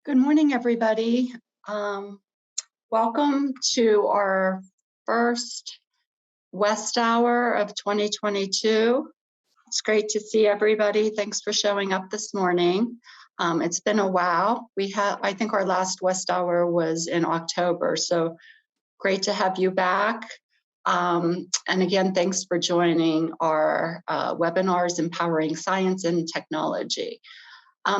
Good morning, everybody. Welcome to our first West Hour of 2022. It's great to see everybody. Thanks for showing up this morning. It's been a while. I think our last West Hour was in October, so great to have you back. And again, thanks for joining our webinars, Empowering Science and Technology.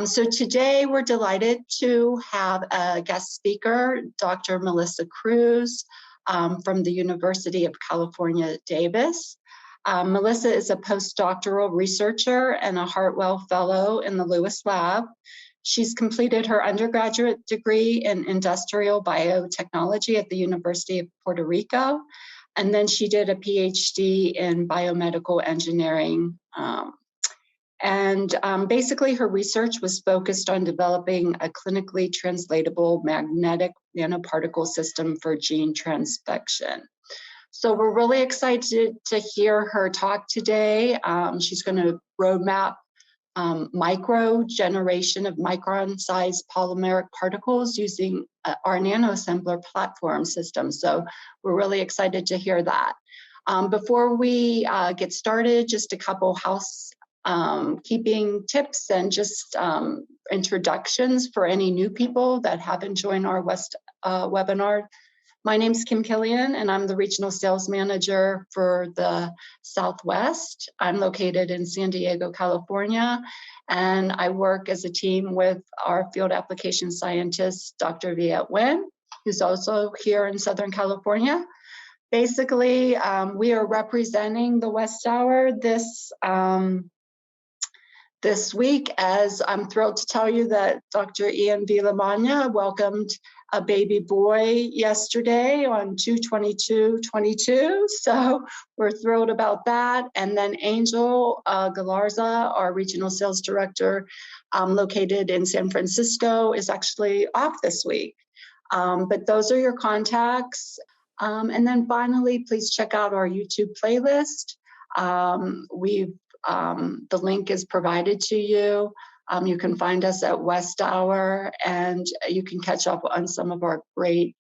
So today we're delighted to have a guest speaker, Dr. Melissa Cruz from the University of California, Davis. Melissa is a postdoctoral researcher and a Hartwell Fellow in the Lewis Lab. She's completed her undergraduate degree in industrial biotechnology at the University of Puerto Rico, and then she did a PhD in biomedical engineering. Basically, her research was focused on developing a clinically translatable magnetic nanoparticle system for gene transfection. So we're really excited to hear her talk today. She's going to roadmap micro generation of micron-sized polymeric particles using our NanoAssemblr platform system. So we're really excited to hear that. Before we get started, just a couple keeping tips and just introductions for any new people that haven't joined our West webinar. My name's Kim Killian, and I'm the Regional Sales Manager for the Southwest. I'm located in San Diego, California, and I work as a team with our field application scientist, Dr. W.E.S.T, who's also here in Southern California. Basically, we are representing the West Hour this week, as I'm thrilled to tell you that Dr. Ian Villamagna welcomed a baby boy yesterday on 2/22/22, so we're thrilled about that. And then Angel Galarza, our Regional Sales Director located in San Francisco, is actually off this week. But those are your contacts. And then finally, please check out our YouTube playlist. The link is provided to you. You can find us at West Hour, and you can catch up on some of our great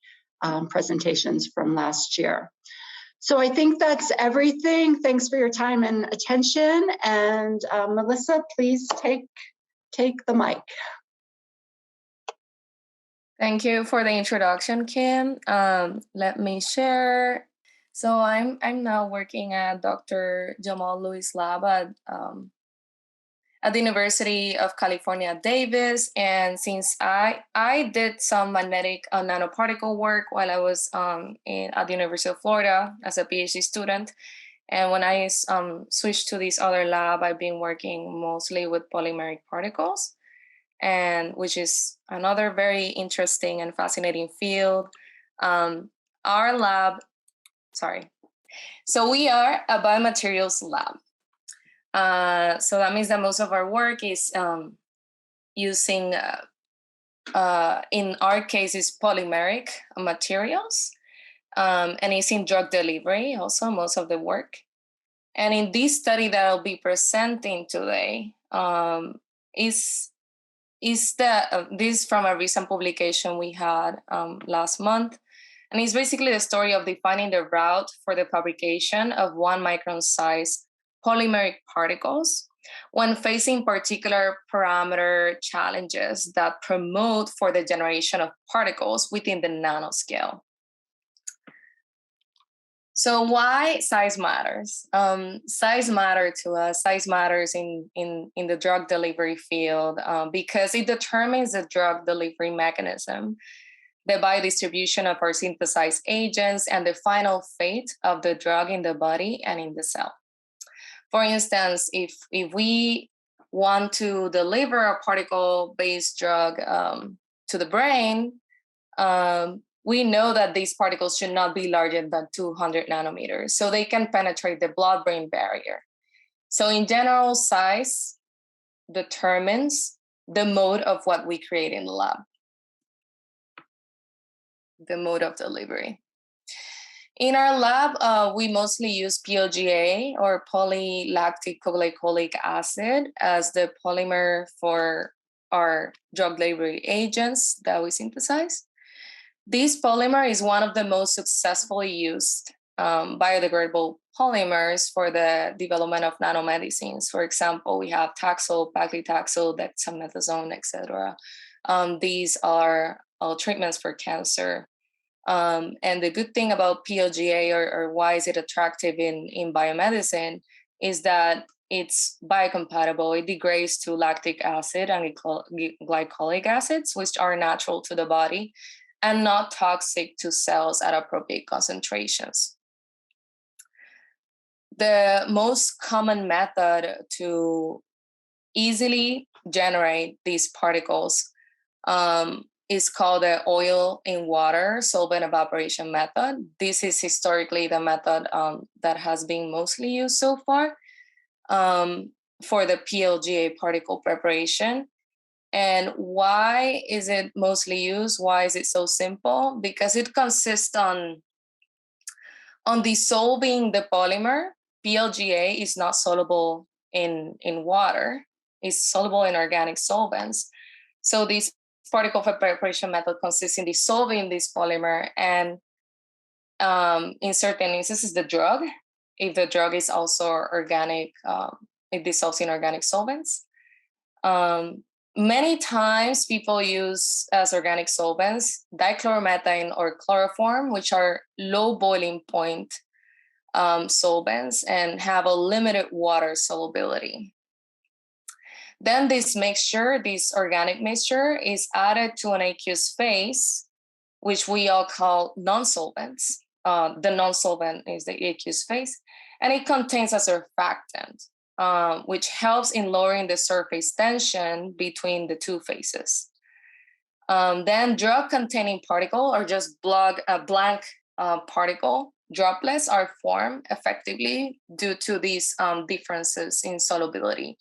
presentations from last year. So I think that's everything. Thanks for your time and attention. And Melissa, please take the mic. Thank you for the introduction, Kim. Let me share. So I'm now working at Dr. Jamal Lewis Lab at the University of California, Davis. And since I did some magnetic nanoparticle work while I was at the University of Florida as a PhD student. And when I switched to this other lab, I've been working mostly with polymeric particles, and which is another very interesting and fascinating field. Our lab, so we are a biomaterials lab. So that means that most of our work is using, in our case, is polymeric materials, and it's in drug delivery also, most of the work. And in this study that I'll be presenting today is this from a recent publication we had last month. And it's basically the story of defining the route for the fabrication of 1 micron size polymeric particles when facing particular parameter challenges that promote for the generation of particles within the nanoscale. So why size matters? Size matters to us. Size matters in the drug delivery field because it determines the drug delivery mechanism, the biodistribution of our synthesized agents, and the final fate of the drug in the body and in the cell. For instance, if we want to deliver a particle-based drug to the brain, we know that these particles should not be larger than 200 nanometers, so they can penetrate the blood-brain barrier. So in general, size determines the mode of what we create in the lab, the mode of delivery. In our lab, we mostly use PLGA, or polylactic glycolic acid, as the polymer for are drug delivery agents that we synthesize. This polymer is one of the most successfully used biodegradable polymers for the development of nanomedicines. For example, we have Taxol, paclitaxel, dexamethasone, etc. These are all treatments for cancer. And the good thing about PLGA, or why is it attractive in biomedicine, is that it's biocompatible. It degrades to lactic acid and glycolic acids, which are natural to the body and not toxic to cells at appropriate concentrations. The most common method to easily generate these particles is called the oil in water solvent evaporation method. This is historically the method that has been mostly used so far for the PLGA particle preparation. And why is it mostly used? Why is it so simple? Because it consists on dissolving the polymer. PLGA is not soluble in water. It's soluble in organic solvents. So this particle preparation method consists in dissolving this polymer and in certain instances the drug. If the drug is also organic, it dissolves in organic solvents. Many times people use as organic solvents dichloromethane or chloroform, which are low boiling point solvents and have a limited water solubility. Then this mixture, this organic mixture, is added to an aqueous phase, which we all call non-solvents. The non-solvent is the aqueous phase, and it contains a surfactant, which helps in lowering the surface tension between the two phases. Then drug-containing particle, or just blank particle droplets, are formed effectively due to these differences in solubility.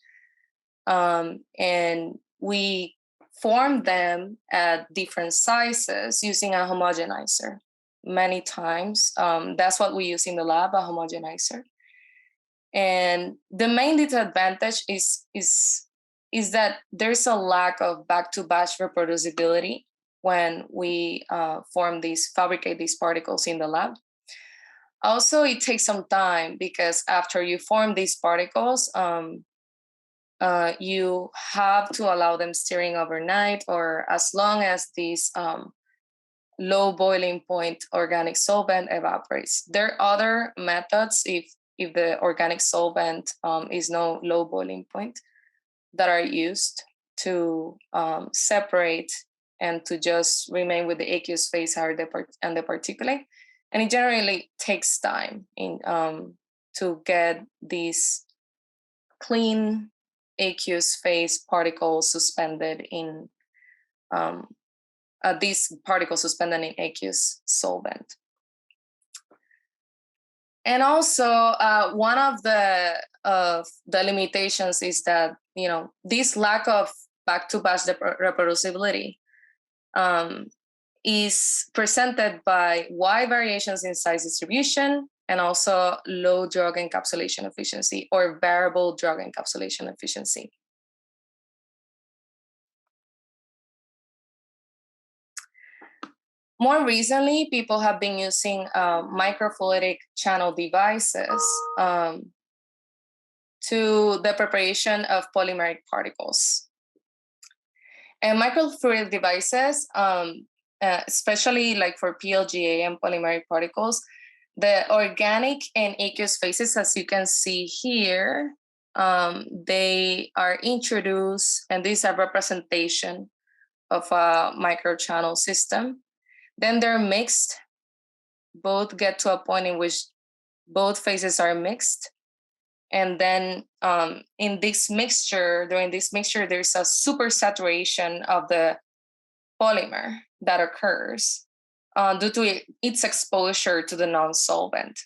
And we form them at different sizes using a homogenizer. Many times, that's what we use in the lab, a homogenizer. And the main disadvantage is that there's a lack of back-to-batch reproducibility when we fabricate these particles in the lab. Also, it takes some time because after you form these particles, you have to allow them stirring overnight, or as long as these low boiling point organic solvent evaporates. There are other methods if the organic solvent is no low boiling point that are used to separate and to just remain with the aqueous phase and the particulate. And it generally takes time to get these clean aqueous phase particles suspended in these particles suspended in aqueous solvent. And also, one of the limitations is that this lack of back-to-batch reproducibility is presented by wide variations in size distribution and also low drug encapsulation efficiency or variable drug encapsulation efficiency. More recently, people have been using microfluidic channel devices to the preparation of polymeric particles. And microfluidic devices, especially like for PLGA and polymeric particles, the organic and aqueous phases, as you can see here, they are introduced, and these are representation of a microchannel system. Then they're mixed. Both get to a point in which both phases are mixed. And then during this mixture, there's a supersaturation of the polymer that occurs due to its exposure to the non-solvent,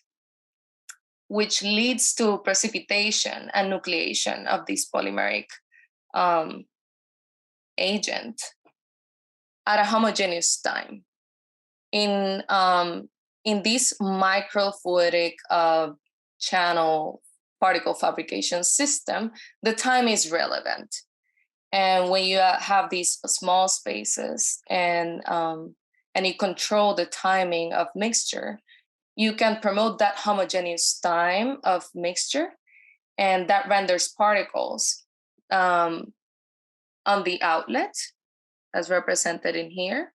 which leads to precipitation and nucleation of this polymeric agent at a homogeneous time. In this microfluidic channel particle fabrication system, the time is relevant. And when you have these small spaces and you control the timing of mixture, you can promote that homogeneous time of mixture, and that renders particles on the outlet as represented in here.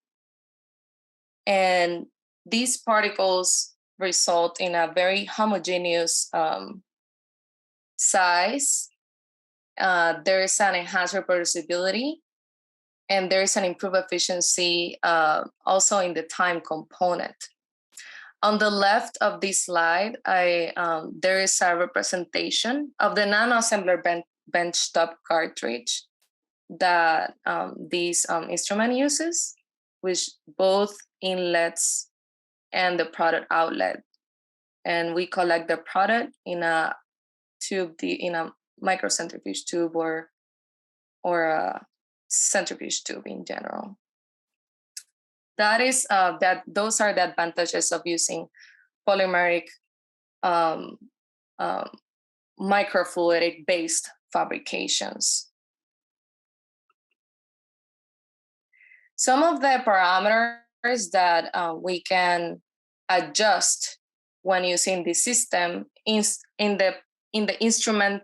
And these particles result in a very homogeneous size. There is an enhanced reproducibility, and there is an improved efficiency also in the time component. On the left of this slide, there is a representation of the NanoAssemblr benchtop cartridge that this instrument uses, which both inlets and the product outlet. And we collect the product in a tube, in a microcentrifuge tube or a centrifuge tube in general. Those are the advantages of using polymeric microfluidic based fabrications. Some of the parameters that we can adjust when using the system is in the instrument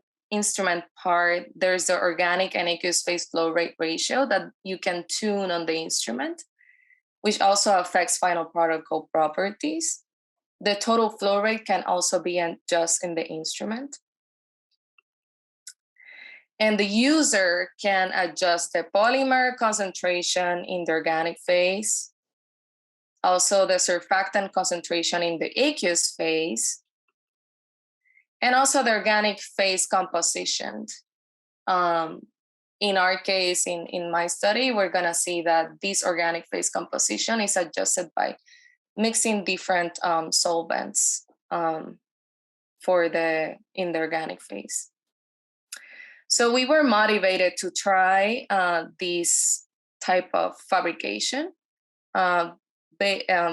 part. There's the organic and aqueous phase flow rate ratio that you can tune on the instrument, which also affects final particle properties. The total flow rate can also be adjusted in the instrument. And the user can adjust the polymer concentration in the organic phase, also the surfactant concentration in the aqueous phase, and also the organic phase composition. In our case, in my study, we're gonna see that this organic phase composition is adjusted by mixing different solvents in the organic phase. So we were motivated to try this type of fabrication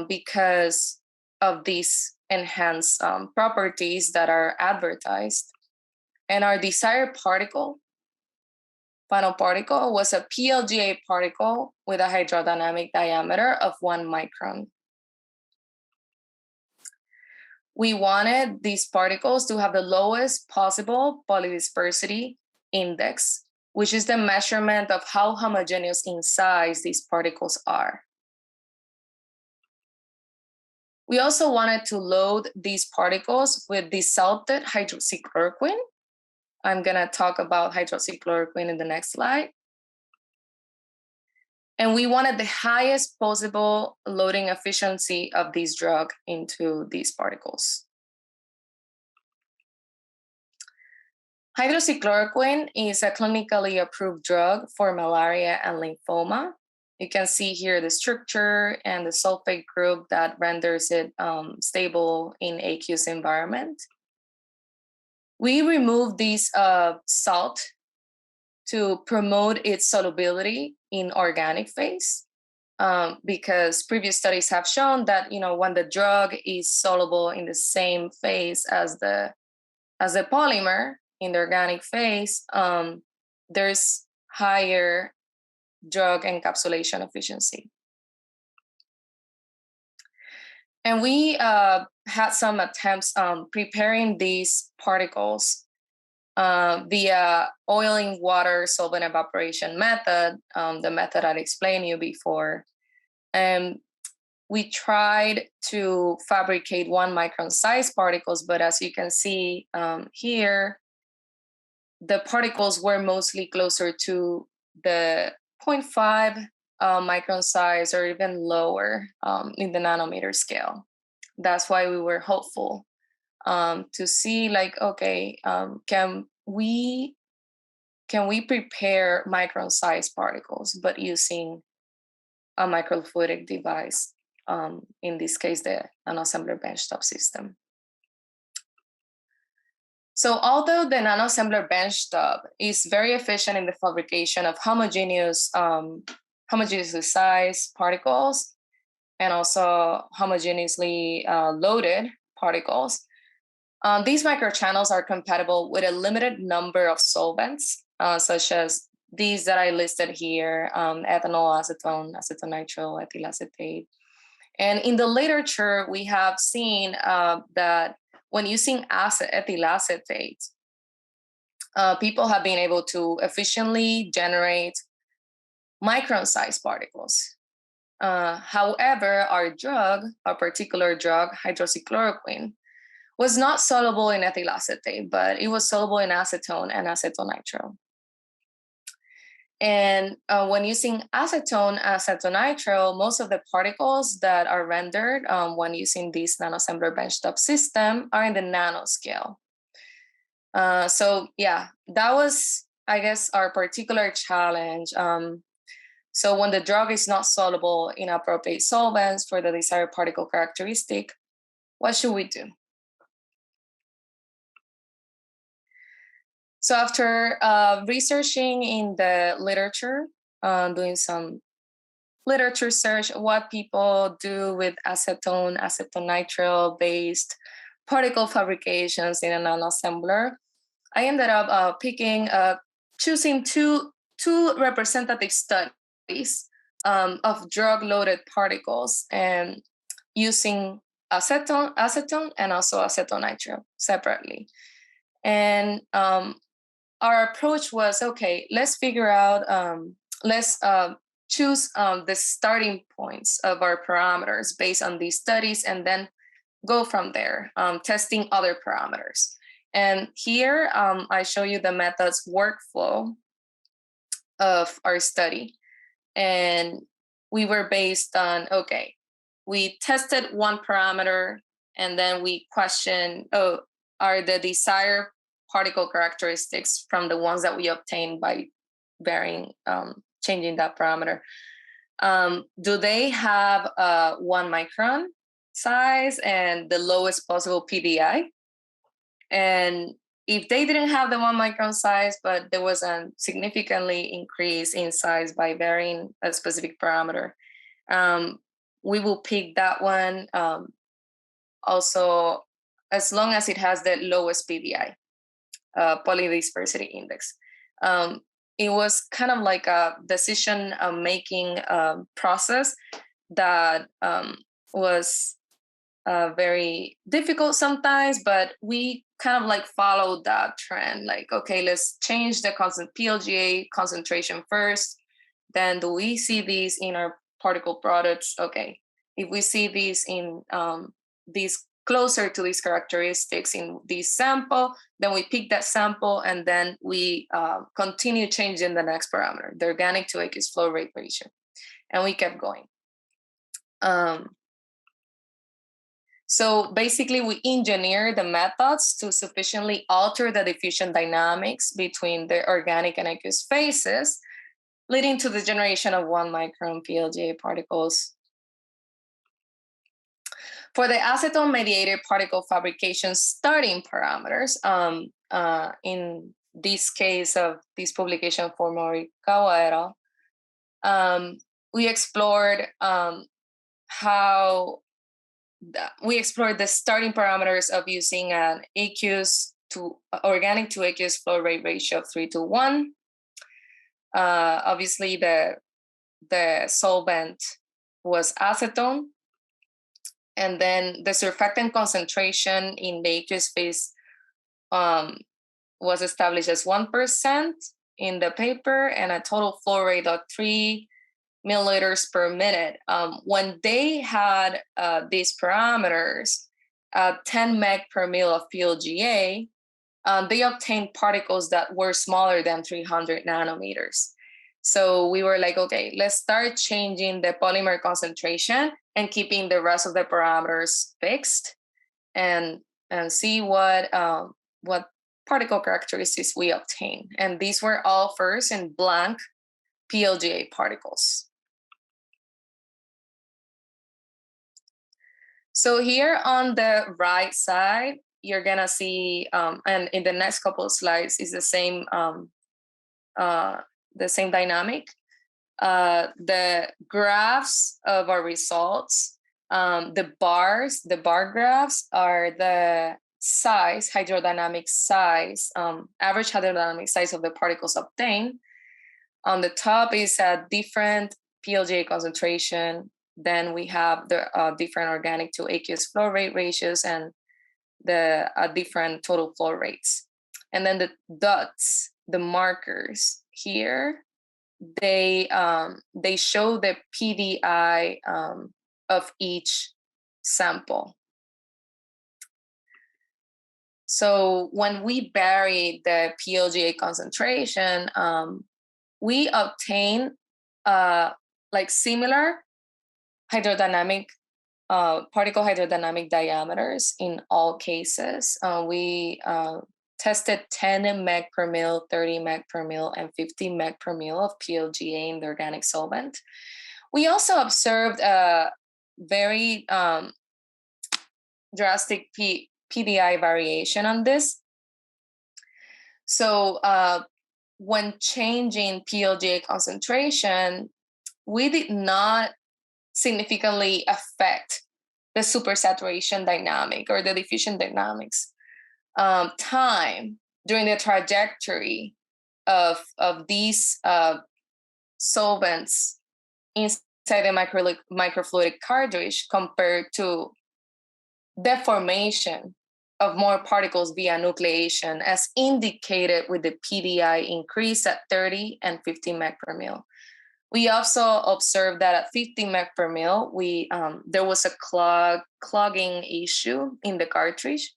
because of these enhanced properties that are advertised. And our desired final particle was a PLGA particle with a hydrodynamic diameter of 1 micron. We wanted these particles to have the lowest possible polydispersity index, which is the measurement of how homogeneous in size these particles are. We also wanted to load these particles with desalted hydroxychloroquine. I'm gonna talk about hydroxychloroquine in the next slide. And we wanted the highest possible loading efficiency of this drug into these particles. Hydroxychloroquine is a clinically approved drug for malaria and lymphoma. You can see here the structure and the sulfate group that renders it stable in aqueous environment. We removed this salt to promote its solubility in organic phase, because previous studies have shown that when the drug is soluble in the same phase as the polymer in the organic phase, there's higher drug encapsulation efficiency. And we had some attempts preparing these particles via oiling water solvent evaporation method, the method I explained you before. And we tried to fabricate 1 micron size particles, but as you can see here, the particles were mostly closer to the 0.5 micron size or even lower in the nanometer scale. That's why we were hopeful to see, like, okay, can we prepare micron-sized particles, but using a microfluidic device, in this case, the NanoAssemblr benchtop system. So although the NanoAssemblr benchtop is very efficient in the fabrication of homogeneously sized particles and also homogeneously loaded particles, these microchannels are compatible with a limited number of solvents, such as these that I listed here, ethanol, acetone, acetonitrile, ethyl acetate. And in the literature, we have seen that when using ethyl acetate, people have been able to efficiently generate micron-sized particles. However, our particular drug, hydroxychloroquine, was not soluble in ethyl acetate, but it was soluble in acetone and acetonitrile. And when using acetone, acetonitrile, most of the particles that are rendered when using this NanoAssemblr benchtop system are in the nanoscale. So yeah, that was, I guess, our particular challenge. So when the drug is not soluble in appropriate solvents for the desired particle characteristic, what should we do? So after researching in the literature, doing some literature search, what people do with acetone, acetonitrile based particle fabrications in a NanoAssemblr, I ended up choosing two representative studies of drug-loaded particles and using acetone and also acetonitrile separately. And our approach was, okay, let's figure out, let's choose the starting points of our parameters based on these studies and then go from there, testing other parameters. And here I show you the methods workflow of our study. And we were based on, okay, we tested one parameter and then we questioned, oh, are the desired particle characteristics from the ones that we obtained by changing that parameter? Do they have 1 micron size and the lowest possible PDI? And if they didn't have the 1 micron size, but there was a significantly increase in size by varying a specific parameter, we will pick that one. Also, as long as it has the lowest PDI, Polydispersity Index. It was kind of like a decision-making process that was very difficult sometimes, but we kind of like followed that trend. Like, okay, let's change the PLGA concentration first. Then do we see these in our particle products? Okay, if we see these in these closer to these characteristics in this sample, then we pick that sample and then we continue changing the next parameter, the organic to aqueous flow rate ratio. And we kept going. So basically we engineer the methods to sufficiently alter the diffusion dynamics between the organic and aqueous phases, leading to the generation of 1 micron PLGA particles. For the acetone-mediated particle fabrication starting parameters, in this case of this publication for Morikawa et al., we explored the starting parameters of using an organic to aqueous flow rate ratio of 3:1. Obviously, the solvent was acetone. And then the surfactant concentration in the aqueous phase was established as 1% in the paper and a total flow rate of 3 milliliters per minute. When they had these parameters, 10 meg per mil of PLGA, they obtained particles that were smaller than 300 nanometers. So we were like, okay, let's start changing the polymer concentration and keeping the rest of the parameters fixed, and see what particle characteristics we obtain. And these were all first in blank PLGA particles. So here on the right side, you're gonna see, and in the next couple of slides is the same dynamic. The graphs of our results, the bar graphs are the size, hydrodynamic size, average hydrodynamic size of the particles obtained. On the top is a different PLGA concentration. Then we have the different organic to aqueous flow rate ratios and the different total flow rates. And then the dots, the markers here, they show the PDI of each sample. So when we vary the PLGA concentration, we obtain like similar hydrodynamic particle hydrodynamic diameters in all cases. We tested 10 meg per mil, 30 meg per mil, and 50 meg per mil of PLGA in the organic solvent. We also observed a very drastic PDI variation on this. So when changing PLGA concentration, we did not significantly affect the supersaturation dynamic or the diffusion dynamics. Time during the trajectory of these solvents inside the microfluidic cartridge compared to deformation of more particles via nucleation, as indicated with the PDI increase at 30 and 50 meg per mil. We also observed that at 50 meg per mil, there was a clogging issue in the cartridge.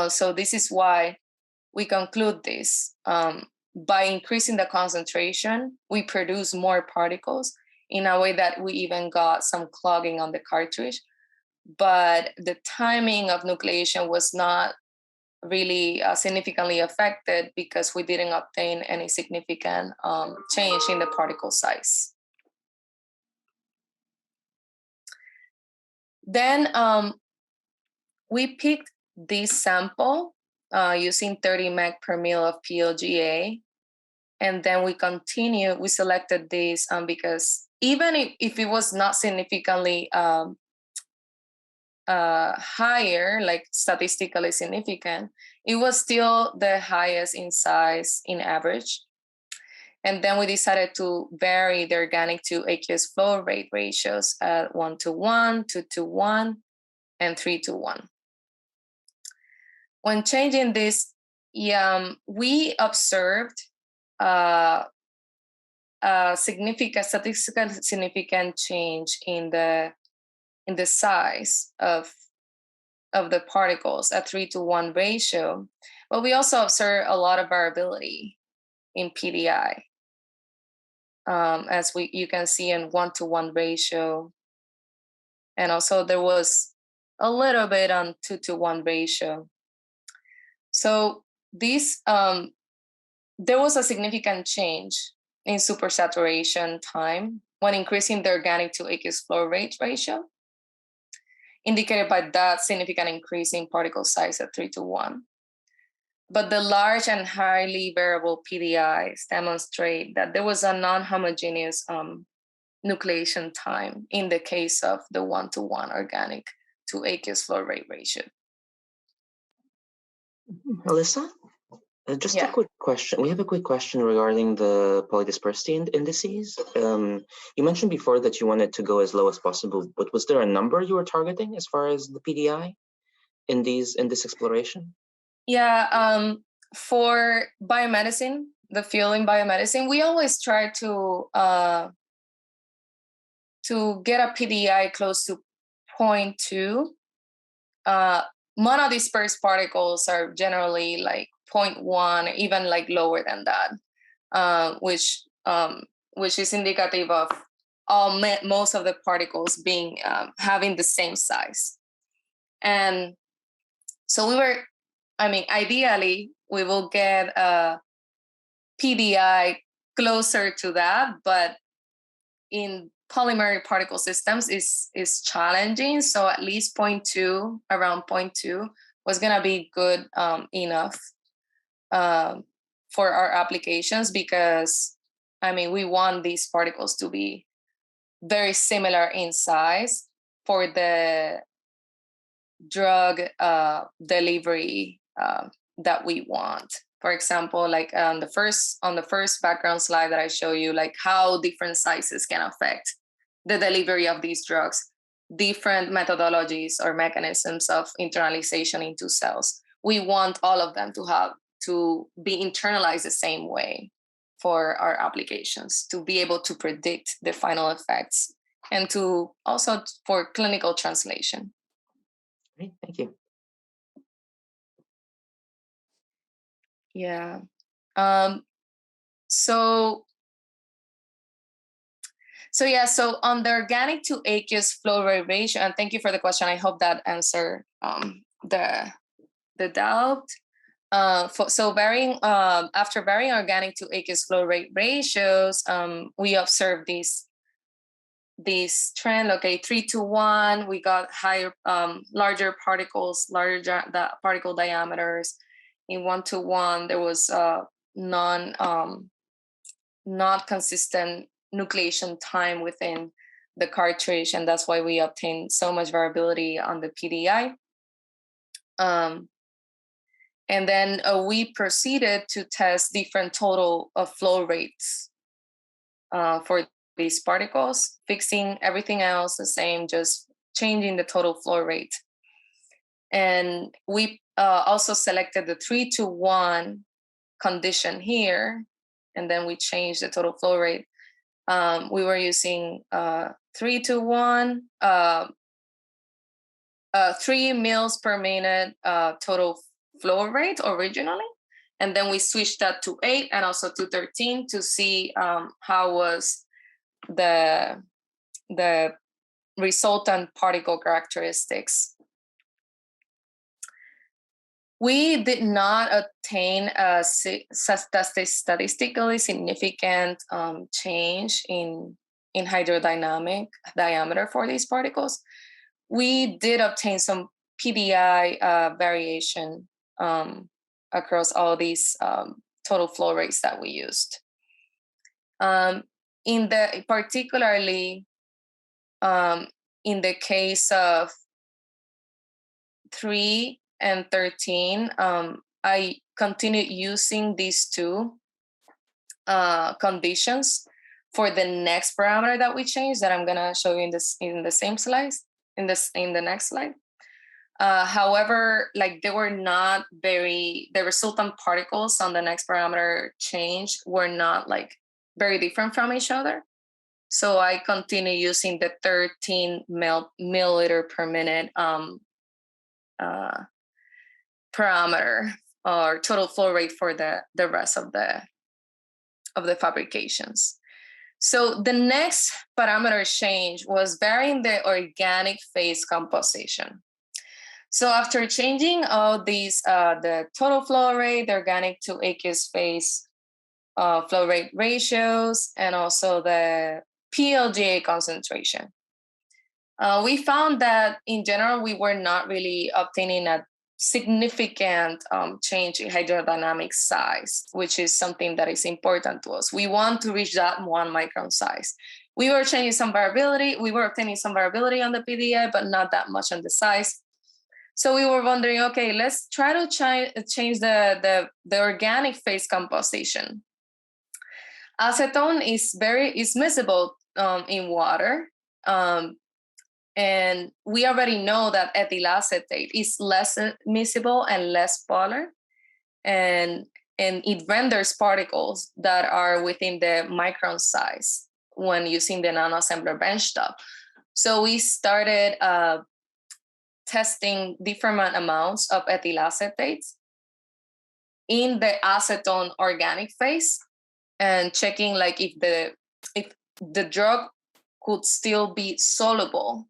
So this is why we conclude this. By increasing the concentration, we produce more particles in a way that we even got some clogging on the cartridge. But the timing of nucleation was not really significantly affected because we didn't obtain any significant change in the particle size. Then we picked this sample using 30 meg per mil of PLGA. And then we selected this because even if it was not significantly higher, like statistically significant, it was still the highest in size in average. And then we decided to vary the organic to aqueous flow rate ratios at 1:1, 2:1, and 3:1. When changing this, we observed a statistically significant change in the size of the particles at 3:1 ratio, but we also observe a lot of variability in PDI, as you can see in 1:1 ratio, and also there was a little bit on 2:1 ratio. So this there was a significant change in supersaturation time when increasing the organic to aqueous flow rate ratio, indicated by that significant increase in particle size at 3:1. But the large and highly variable PDIs demonstrate that there was a non-homogeneous nucleation time in the case of the 1:1 organic to aqueous flow rate ratio. Alyssa, just a quick question. We have a quick question regarding the polydispersity indices. You mentioned before that you wanted to go as low as possible, but was there a number you were targeting as far as the PDI in this exploration? Yeah, for biomedicine, the field in biomedicine, we always try to get a PDI close to 0.2. Monodispersed particles are generally like 0.1, even like lower than that, which is indicative of most of the particles being having the same size. And so ideally we will get a PDI closer to that, but in polymeric particle systems is challenging. So at least 0.2, around 0.2 was gonna be good enough for our applications, because we want these particles to be very similar in size for the drug delivery that we want. For example, like on the first background slide that I show you, like how different sizes can affect the delivery of these drugs, different methodologies or mechanisms of internalization into cells. We want all of them to be internalized the same way for our applications, to be able to predict the final effects, and to also for clinical translation. Great, thank you. Yeah. So on the organic to aqueous flow rate ratio, and thank you for the question. I hope that answered the doubt. So varying after varying organic to aqueous flow rate ratios, we observed this trend. Okay, 3:1. We got higher, larger particles, larger particle diameters. In 1:1, there was not consistent nucleation time within the cartridge, and that's why we obtained so much variability on the PDI. And then we proceeded to test different total flow rates for these particles, fixing everything else the same, just changing the total flow rate. And we also selected the 3:1 condition here, and then we changed the total flow rate. We were using 3:1, 3 mils per minute total flow rate originally, and then we switched that to 8 and also to 13 to see how was the resultant particle characteristics. We did not obtain a statistically significant change in hydrodynamic diameter for these particles. We did obtain some PDI variation across all these total flow rates that we used. Particularly in the case of 3 and 13, I continued using these two conditions for the next parameter that we changed, that I'm gonna show you in the same slides, in the next slide. However, like they were not the resultant particles on the next parameter change were not like very different from each other. So I continue using the 13 milliliter per minute parameter or total flow rate for the rest of the fabrications. So the next parameter change was varying the organic phase composition. So after changing all these, the total flow rate, the organic to aqueous phase flow rate ratios, and also the PLGA concentration, we found that in general, we were not really obtaining a significant change in hydrodynamic size, which is something that is important to us. We want to reach that 1 micron size. We were changing some variability. We were obtaining some variability on the PDI, but not that much on the size. So we were wondering, okay, let's try to change the organic phase composition. Acetone is miscible in water. And we already know that ethyl acetate is less miscible and less polar, and it renders particles that are within the micron size when using the NanoAssemblr benchtop. So we started testing different amounts of ethyl acetate in the acetone organic phase and checking like if the drug could still be soluble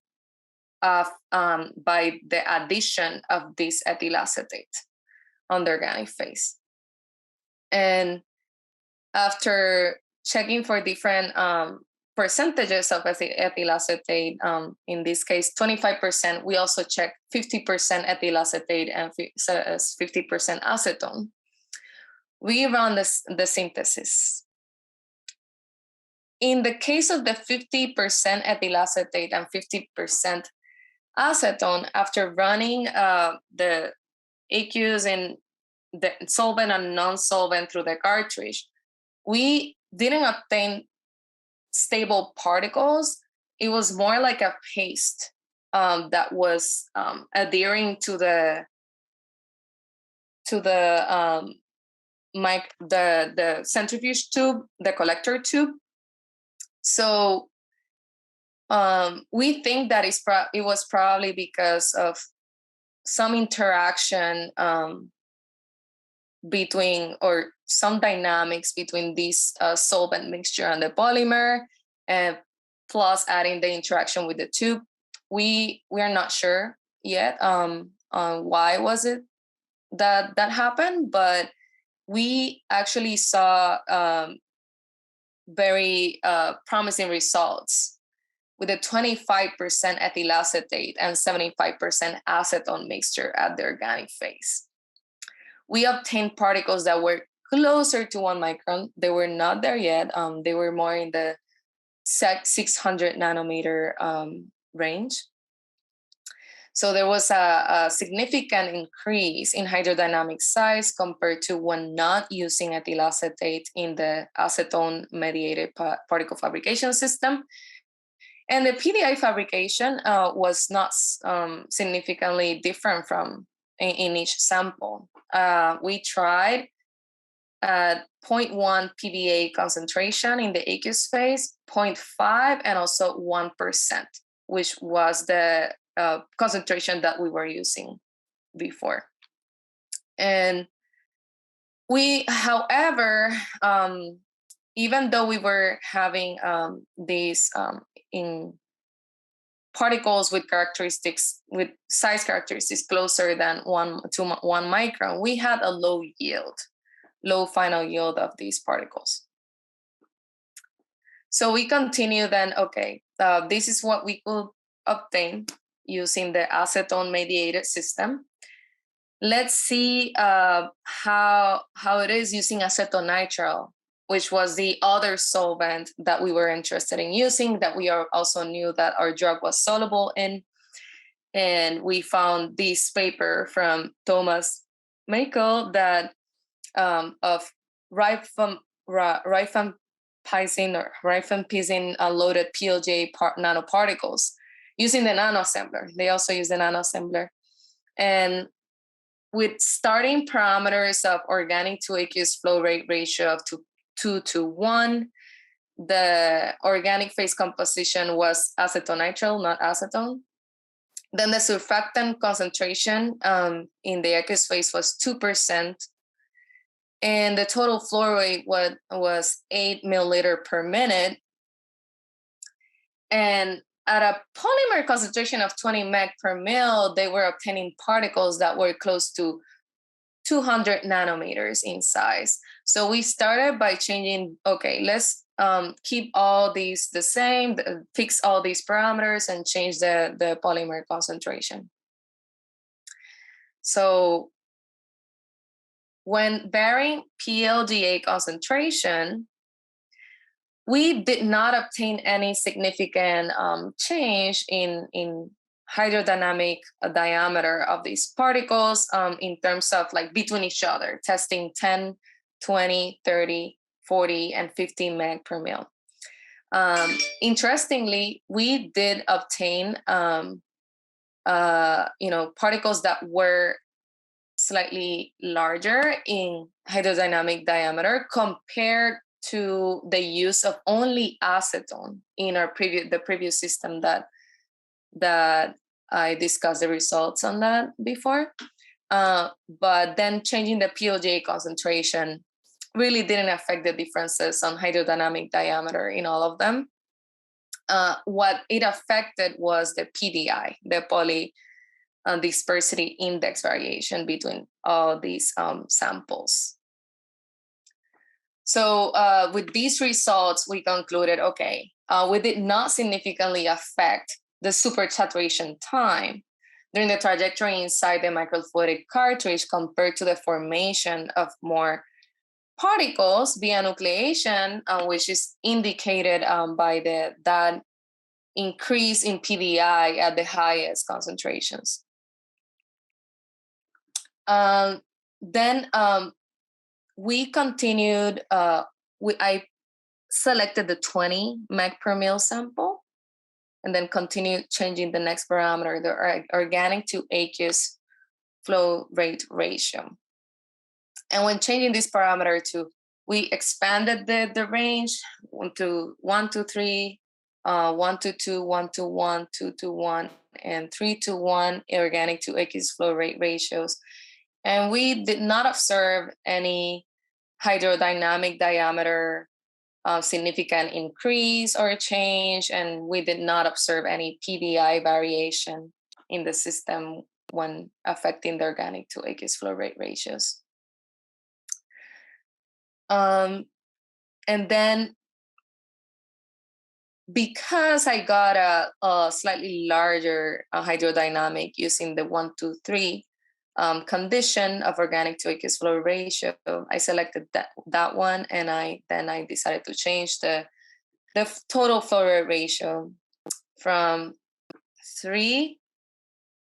by the addition of this ethyl acetate on the organic phase. And after checking for different percentages of ethyl acetate, in this case 25%, we also checked 50% ethyl acetate and 50% acetone. We run the synthesis. In the case of the 50% ethyl acetate and 50% acetone, after running the aqueous and the solvent and non-solvent through the cartridge, we didn't obtain stable particles. It was more like a paste that was adhering to the centrifuge tube, the collector tube. So we think that it was probably because of some interaction between, or some dynamics between this solvent mixture and the polymer, and plus adding the interaction with the tube. We are not sure yet on why was it that happened, but we actually saw very promising results with a 25% ethyl acetate and 75% acetone mixture at the organic phase. We obtained particles that were closer to 1 micron. They were not there yet. They were more in the 600 nanometer range. So there was a significant increase in hydrodynamic size compared to when not using ethyl acetate in the acetone-mediated particle fabrication system. And the PDI fabrication was not significantly different from in each sample. We tried 0.1 PVA concentration in the aqueous phase, 0.5, and also 1%, which was the concentration that we were using before. And we, however, even though we were having these in particles with characteristics, with size characteristics closer than 1 to 1 micron, we had a low final yield of these particles. So we continue then, okay, this is what we could obtain using the acetone-mediated system. Let's see how it is using acetonitrile, which was the other solvent that we were interested in using, that we also knew that our drug was soluble in. And we found this paper from Thomas Michael that of rifampicin loaded PLJ nanoparticles using the NanoAssemblr. They also use the NanoAssemblr. And with starting parameters of organic to aqueous flow rate ratio of 2 to 1, the organic phase composition was acetonitrile, not acetone. Then the surfactant concentration in the aqueous phase was 2%. And the total flow rate was 8 milliliter per minute. And at a polymer concentration of 20 meg per mil, they were obtaining particles that were close to 200 nanometers in size. So we started by changing, okay, let's keep all these the same, fix all these parameters and change the polymer concentration. So when varying PLDA concentration, we did not obtain any significant change in hydrodynamic diameter of these particles in terms of like between each other, testing 10, 20, 30, 40, and 50 meg per mil. Interestingly, we did obtain particles that were slightly larger in hydrodynamic diameter compared to the use of only acetone in the previous system that I discussed the results on that before. But then changing the PLJ concentration really didn't affect the differences on hydrodynamic diameter in all of them. What it affected was the PDI, the Polydispersity Index variation between all these samples. So with these results, we concluded, okay, we did not significantly affect the supersaturation time during the trajectory inside the microfluidic cartridge compared to the formation of more particles via nucleation, which is indicated by that increase in PDI at the highest concentrations. then we continued, I selected the 20 meg per mil sample, and then continued changing the next parameter, the organic to aqueous flow rate ratio. And when changing this parameter to, we expanded the range to 1 to 3, 1 to 2, 1 to 1, 2 to 1, and 3 to 1 organic to aqueous flow rate ratios. And we did not observe any hydrodynamic diameter significant increase or change, and we did not observe any PDI variation in the system when affecting the organic to aqueous flow rate ratios. And then because I got a slightly larger hydrodynamic using the 1 to 3 condition of organic to aqueous flow ratio, I selected that one, and then I decided to change the total flow rate ratio from 3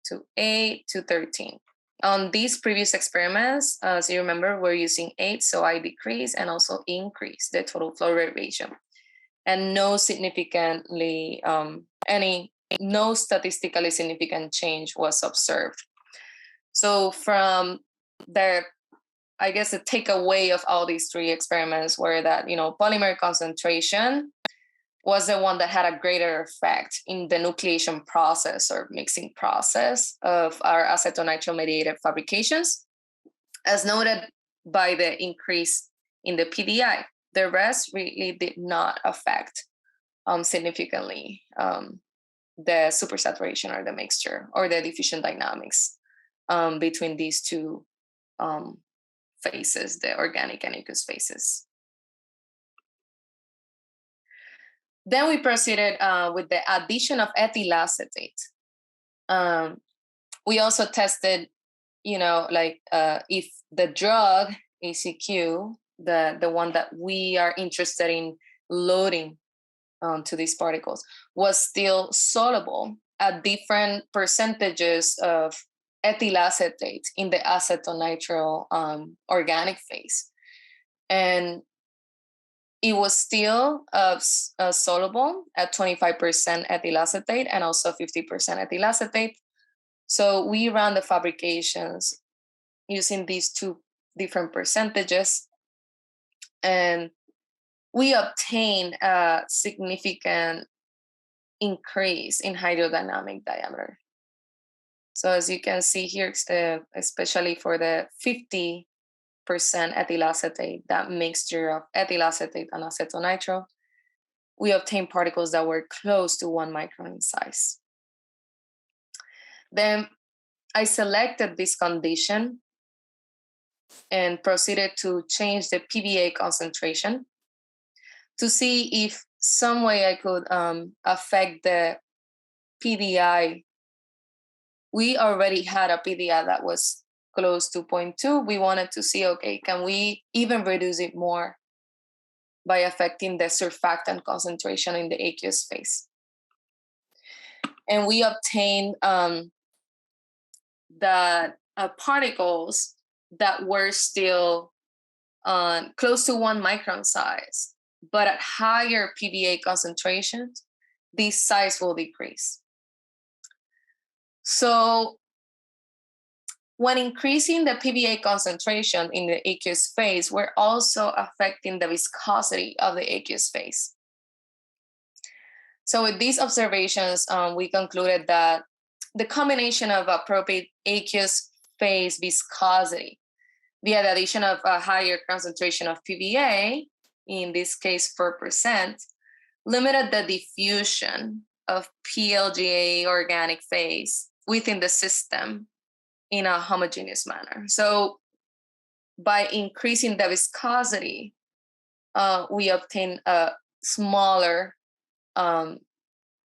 to 8 to 13. On these previous experiments, as you remember, we're using 8, so I decrease and also increase the total flow rate ratio. And no significantly, no statistically significant change was observed. So from the, I guess the takeaway of all these 3 experiments were that, polymer concentration was the one that had a greater effect in the nucleation process or mixing process of our acetonitrile mediated fabrications, as noted by the increase in the PDI. The rest really did not affect significantly the supersaturation or the mixture or the diffusion dynamics between these 2 phases, the organic and aqueous phases. Then we proceeded with the addition of ethyl acetate. We also tested, if the drug ACQ, the one that we are interested in loading to these particles, was still soluble at different percentages of ethyl acetate in the acetonitrile organic phase. And it was still soluble at 25% ethyl acetate and also 50% ethyl acetate. So we ran the fabrications using these 2 different percentages, and we obtained a significant increase in hydrodynamic diameter. So as you can see here, especially for the 50% ethyl acetate, that mixture of ethyl acetate and acetonitrile, we obtained particles that were close to 1 micron in size. Then I selected this condition and proceeded to change the PBA concentration to see if some way I could affect the PDI. We already had a PDI that was close to 0.2. We wanted to see, okay, can we even reduce it more by affecting the surfactant concentration in the aqueous phase? And we obtained the particles that were still close to 1 micron size, but at higher PBA concentrations, this size will decrease. So when increasing the PBA concentration in the aqueous phase, we're also affecting the viscosity of the aqueous phase. So with these observations, we concluded that the combination of appropriate aqueous phase viscosity via the addition of a higher concentration of PBA, in this case 4%, limited the diffusion of PLGA organic phase within the system in a homogeneous manner. So by increasing the viscosity, we obtain a smaller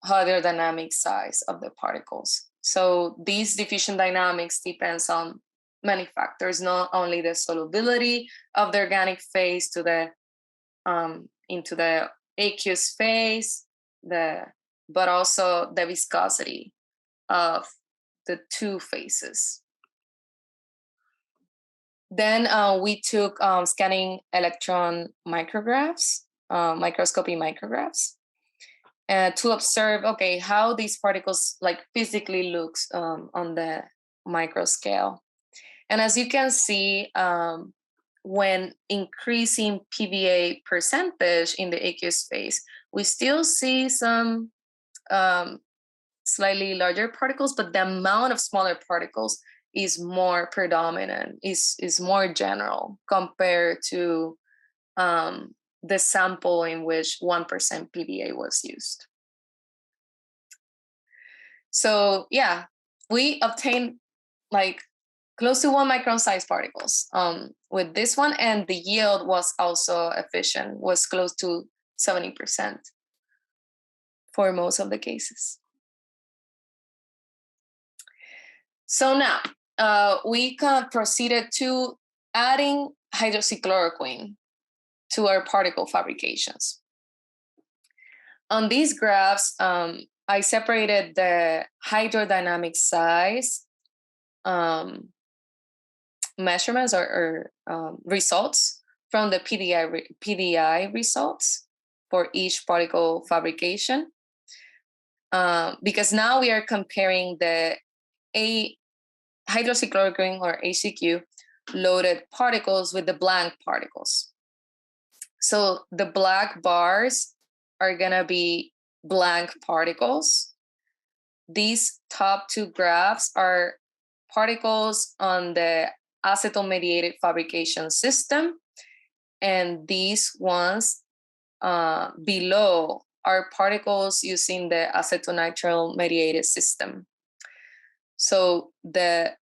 hydrodynamic size of the particles. So these diffusion dynamics depends on many factors, not only the solubility of the organic phase to the into the aqueous phase, but also the viscosity of the 2 phases. Then we took scanning electron micrographs, microscopy micrographs, to observe, okay, how these particles like physically looks on the micro scale. And as you can see, when increasing PVA percentage in the aqueous phase, we still see some slightly larger particles, but the amount of smaller particles is more predominant, is more general compared to the sample in which 1% PVA was used. So yeah, we obtained like close to 1 micron size particles with this one, and the yield was also efficient, was close to 70% for most of the cases. So now we proceeded to adding hydroxychloroquine to our particle fabrications. On these graphs, I separated the hydrodynamic size measurements or results from the PDI results for each particle fabrication, because now we are comparing the hydroxychloroquine or HCQ loaded particles with the blank particles. So the black bars are gonna be blank particles. These top two graphs are particles on the acetone-mediated fabrication system, and these ones below are particles using the acetonitrile-mediated system. So the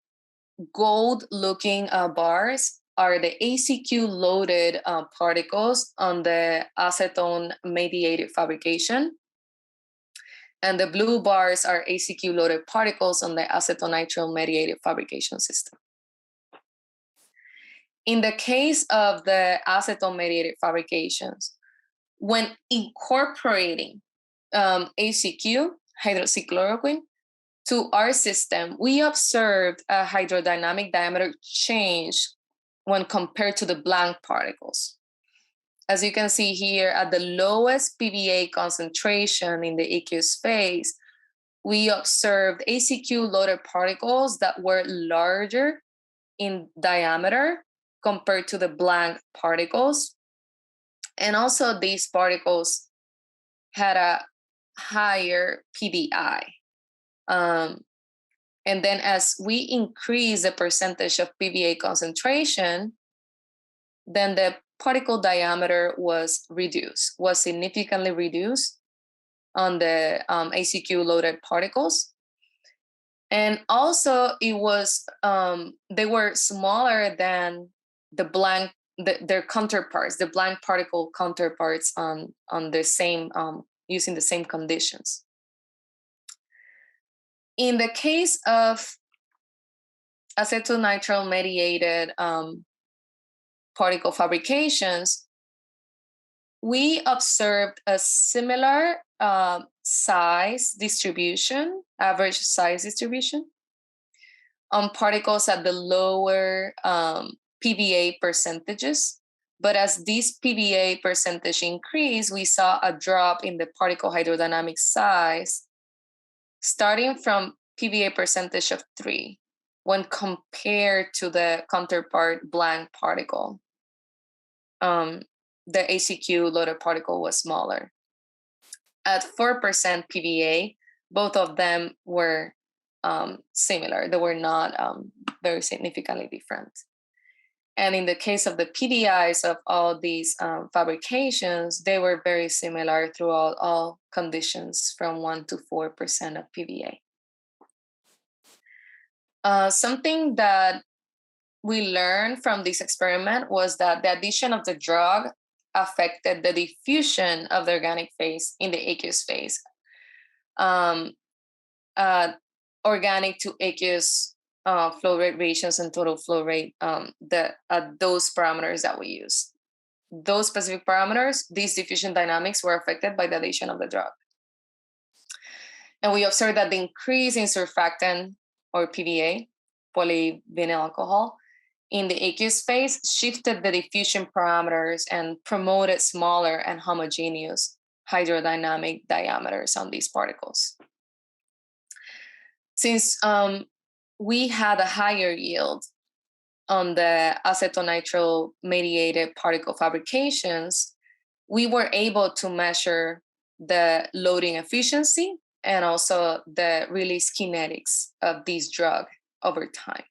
gold-looking bars are the ACQ-loaded particles on the acetone-mediated fabrication, and the blue bars are ACQ-loaded particles on the acetonitrile-mediated fabrication system. In the case of the acetone-mediated fabrications, when incorporating ACQ, hydroxychloroquine, to our system, we observed a hydrodynamic diameter change when compared to the blank particles. As you can see here, at the lowest PVA concentration in the aqueous phase, we observed ACQ-loaded particles that were larger in diameter compared to the blank particles. And also these particles had a higher PDI. And then as we increase the percentage of PVA concentration, then the particle diameter was significantly reduced on the ACQ-loaded particles. And also it was, they were smaller than the blank, their counterparts, the blank particle counterparts on the same, using the same conditions. In the case of acetonitrile-mediated particle fabrications, we observed a similar size distribution, average size distribution, on particles at the lower PVA percentages. But as this PVA percentage increased, we saw a drop in the particle hydrodynamic size, starting from PVA percentage of 3 when compared to the counterpart blank particle. The ACQ loaded particle was smaller. At 4% PVA, both of them were similar. They were not very significantly different. And in the case of the PDIs of all these fabrications, they were very similar throughout all conditions from 1 to 4% of PVA. Something that we learned from this experiment was that the addition of the drug affected the diffusion of the organic phase in the aqueous phase. Organic to aqueous flow rate ratios and total flow rate, those parameters that we use. Those specific parameters, these diffusion dynamics were affected by the addition of the drug. And we observed that the increase in surfactant or PVA, polyvinyl alcohol, in the aqueous phase shifted the diffusion parameters and promoted smaller and homogeneous hydrodynamic diameters on these particles. Since we had a higher yield on the acetonitrile mediated particle fabrications, we were able to measure the loading efficiency and also the release kinetics of this drug over time.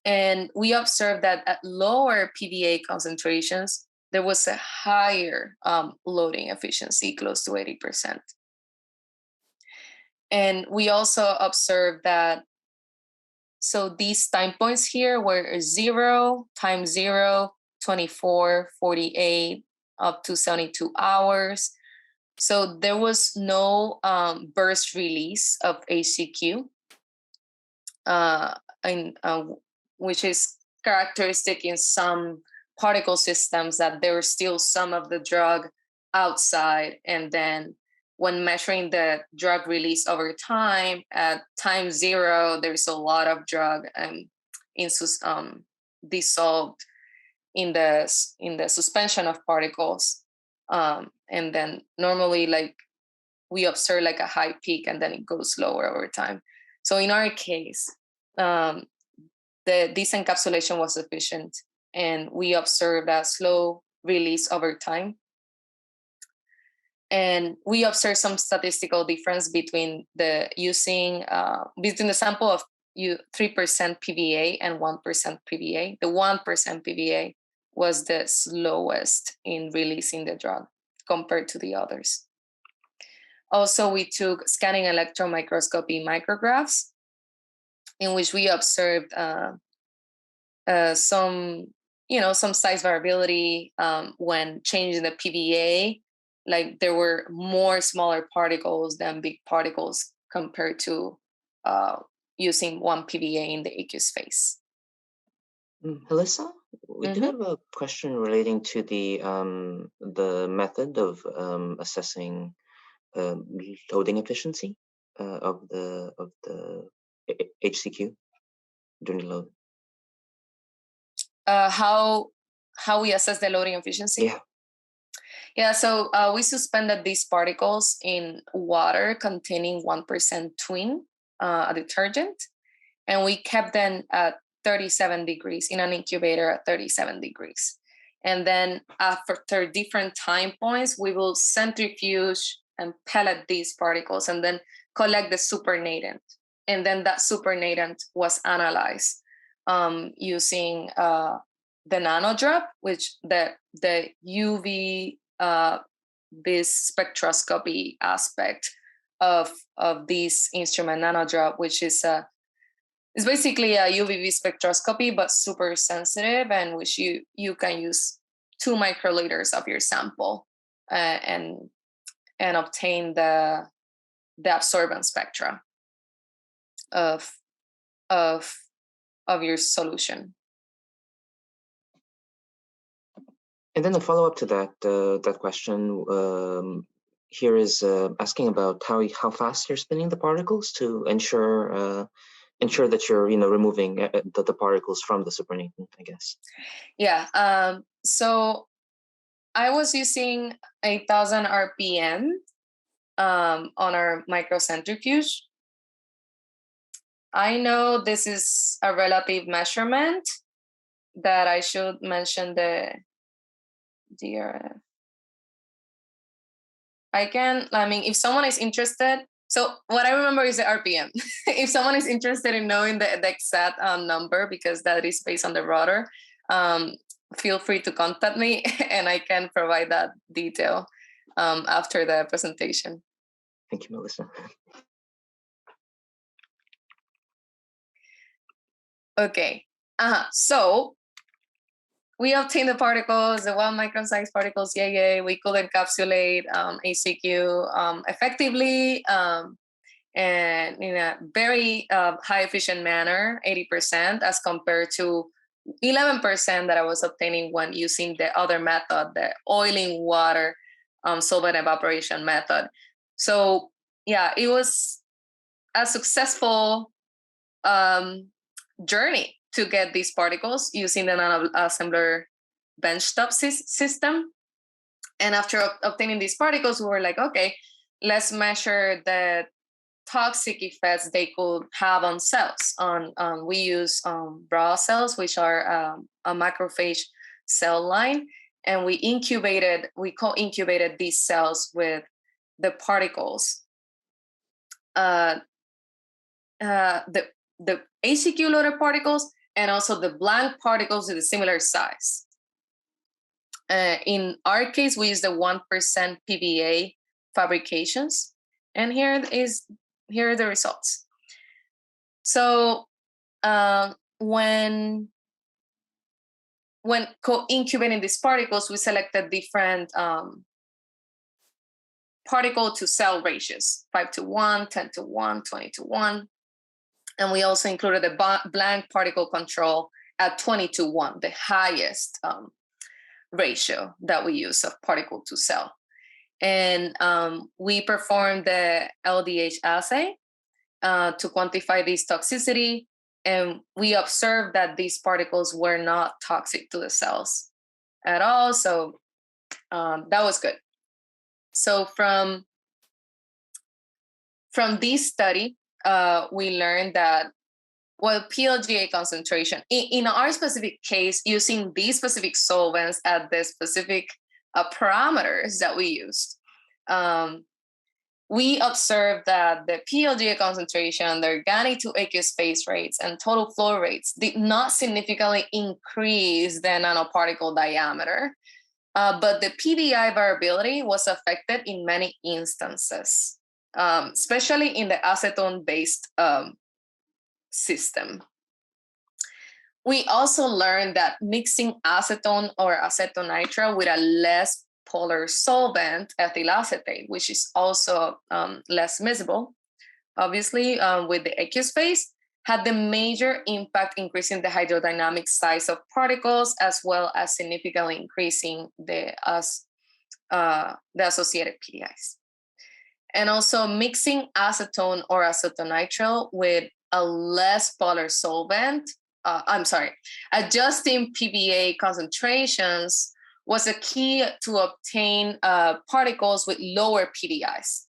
And we observed that at lower PVA concentrations, there was a higher loading efficiency, close to 80%. And we also observed that, so these time points here were 0, time 0, 24, 48, up to 72 hours. So there was no burst release of HCQ, which is characteristic in some particle systems, that there's still some of the drug outside, and then when measuring the drug release over time, at time 0, there's a lot of drug dissolved in the suspension of particles, and then normally, like, we observe like a high peak and then it goes lower over time. So in our case, this encapsulation was sufficient, and we observed a slow release over time. And we observed some statistical difference between the sample of 3% PVA and 1% PVA. The 1% PVA was the slowest in releasing the drug compared to the others. Also, we took scanning electron microscopy micrographs, in which we observed some size variability when changing the PVA. Like, there were more smaller particles than big particles compared to using 1 PVA in the aqueous phase. Alyssa, we do have a question relating to the method of assessing loading efficiency of the HCQ during the load. How we assess the loading efficiency? Yeah, so we suspended these particles in water containing 1% twin, a detergent, and we kept them at 37 degrees in an incubator at 37 degrees. And then after different time points, we will centrifuge and pellet these particles and then collect the supernatant. And then that supernatant was analyzed using the nanodrop, which the UV this spectroscopy aspect of this instrument, nanodrop, which is it's basically a UVB spectroscopy, but super sensitive, and which you can use 2 microliters of your sample and obtain the absorbance spectra of your solution. And then a follow-up to that question here is asking about how fast you're spinning the particles to ensure that you're removing the particles from the supernatant, I guess. Yeah. So I was using 8,000 RPM on our microcentrifuge. I know this is a relative measurement that I should mention the DRF. If someone is interested, so what I remember is the RPM. If someone is interested in knowing the exact number, because that is based on the rotor, feel free to contact me and I can provide that detail after the presentation. Thank you, Melissa. Okay, so we obtained the particles, the 1 micron-sized particles, yay. We could encapsulate HCQ effectively and in a very high efficient manner, 80%, as compared to 11% that I was obtaining when using the other method, the oiling water solvent evaporation method. So yeah, it was a successful journey to get these particles using the NanoAssemblr benchtop system. And after obtaining these particles, we were like, okay, let's measure the toxic effects they could have on cells. We use raw cells, which are a macrophage cell line, and we co-incubated these cells with the particles. The ACQ loaded particles and also the blank particles with a similar size. In our case, we use the 1% PBA fabrications, and here are the results. So when co-incubating these particles, we selected different particle to cell ratios, 5:1, 10:1, 20:1. And we also included a blank particle control at 20:1, the highest ratio that we use of particle to cell. And we performed the LDH assay to quantify this toxicity. And we observed that these particles were not toxic to the cells at all. So that was good. So from this study, we learned that, well, PLGA concentration, in our specific case, using these specific solvents at the specific parameters that we used, we observed that the PLGA concentration, the organic to aqueous phase rates, and total flow rates did not significantly increase the nanoparticle diameter, but the PDI variability was affected in many instances, especially in the acetone-based system. We also learned that mixing acetone or acetonitrile with a less polar solvent, ethyl acetate, which is also less miscible, obviously, with the aqueous phase, had the major impact increasing the hydrodynamic size of particles, as well as significantly increasing the associated PDIs. And also mixing acetone or acetonitrile with a less polar solvent, adjusting PBA concentrations was a key to obtain particles with lower PDIs.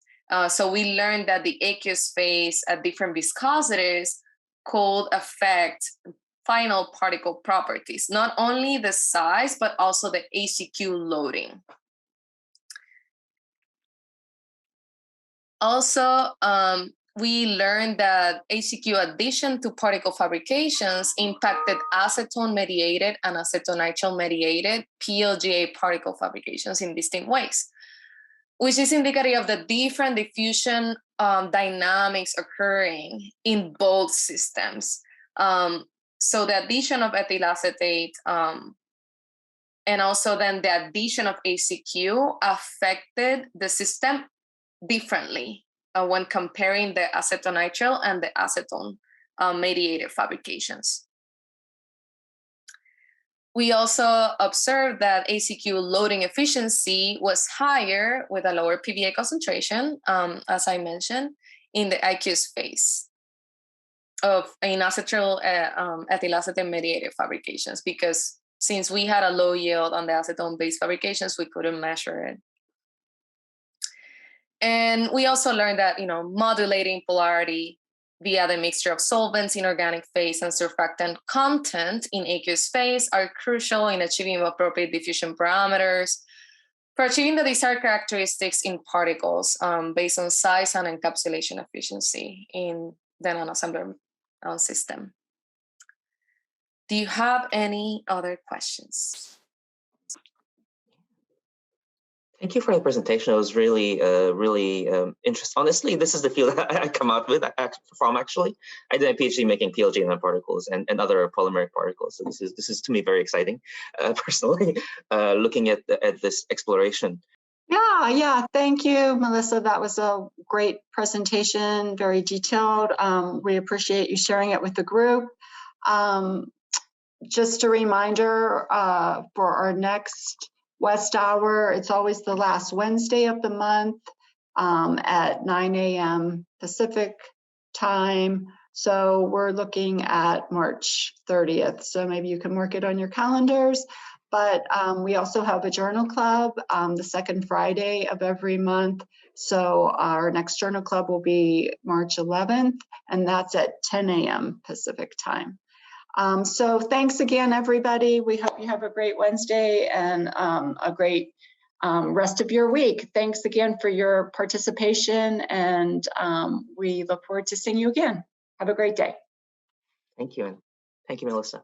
So we learned that the aqueous phase at different viscosities could affect final particle properties, not only the size, but also the ACQ loading. Also, we learned that ACQ addition to particle fabrications impacted acetone-mediated and acetonitrile-mediated PLGA particle fabrications in distinct ways, which is indicative of the different diffusion dynamics occurring in both systems. So the addition of ethyl acetate and also then the addition of ACQ affected the system differently when comparing the acetonitrile and the acetone mediated fabrications. We also observed that ACQ loading efficiency was higher with a lower PBA concentration, as I mentioned, in the aqueous phase in acetyl ethyl acetate mediated fabrications, because since we had a low yield on the acetone-based fabrications, we couldn't measure it. And we also learned that, modulating polarity via the mixture of solvents in organic phase and surfactant content in aqueous phase are crucial in achieving appropriate diffusion parameters for achieving the desired characteristics in particles based on size and encapsulation efficiency in the NanoAssemblr system. Do you have any other questions? Thank you for the presentation. It was really, interesting. Honestly, this is the field I come out from. Actually, I did a PhD making PLG nanoparticles and other polymeric particles. So this is to me very exciting, personally, looking at this exploration. Yeah. Thank you, Melissa. That was a great presentation, very detailed. We appreciate you sharing it with the group. Just a reminder for our next W.E.S.T hour, it's always the last Wednesday of the month at 9 a.m. Pacific time. So we're looking at March 30th. So maybe you can mark it on your calendars. But we also have a journal club the second Friday of every month. So our next journal club will be March 11th, and that's at 10 a.m. Pacific time. So thanks again, everybody. We hope you have a great Wednesday and a great rest of your week. Thanks again for your participation, and we look forward to seeing you again. Have a great day. Thank you. Thank you, Melissa.